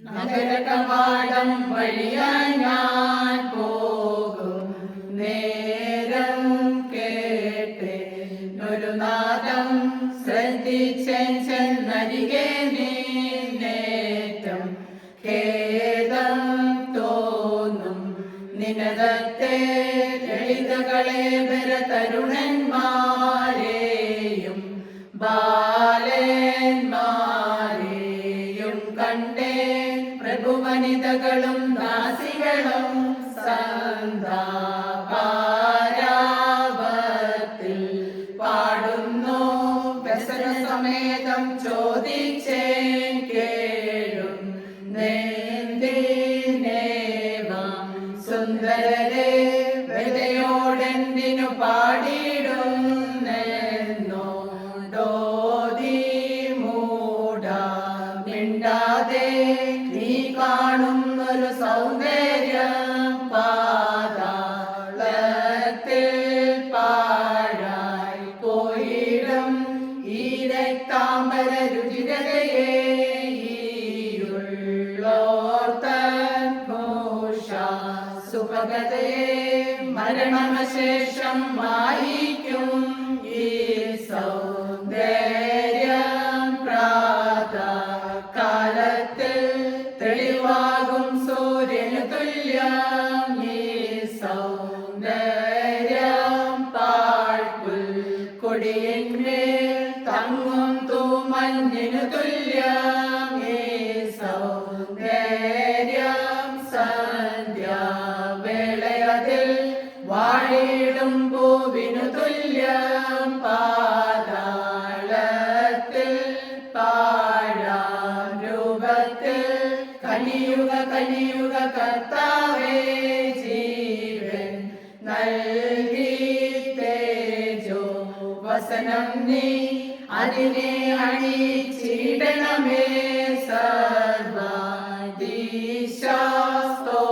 നഗരകവാടം വഴിയായി ഞാൻ പോകും നേരം കേട്ടേ ഒരു നാദം ശ്രദ്ധിച്ചൻ ചെന്നരികെ നിന്നേറ്റം ഖേദം തോന്നും നിനദത്തെ ലളിതകളെ തരുണന്മാരെയും ബാലന്മാരെയും കണ്ടേ പ്രഭുവനിതകളും ദാസികളും സന്താപാരാവത്തിൽ പാടുന്നു വ്യസന സമേതം ചോദിച്ചേൻ കേഴും നേന്തിനേവാം സുന്ദരരെ വ്യതയോടെന്തിനു പാടിയിടുന്നെന്നോ ഡോതി മൂട മിണ്ടാതെ നീ കാണുന്നൊരു സൗന്ദര്യം പാതാളത്തിൽ പാഴായി പോയിടും ഈ രക്താംബര രുചിരതയെ സുഭഗതയെ മരണമശേഷം മായിക്കും ഈ സൗന്ദര്യം പ്രാതകാലത്തിൽ തെളിവാകും സൂര്യനു തുല്യം ഈ സൗന്ദര്യം പാഴ്പുൽ കൊടിയന്മേൽ തങ്ങും തൂമഞ്ഞിനു തുല്യം ഈ സൗന്ദര്യം സന്ധ്യാവേളയതിൽ വാഴിടും പൂവിനു തുല്യം പാതാളത്തിൽ പാഴാം രൂപത്തിൽ കനിയുക കർത്താവേ ജീവൻ നൽകി തേജോ വസനം നീ അതിനെ അണിച്ചിടണമേ സർവാദീശാസ്തോ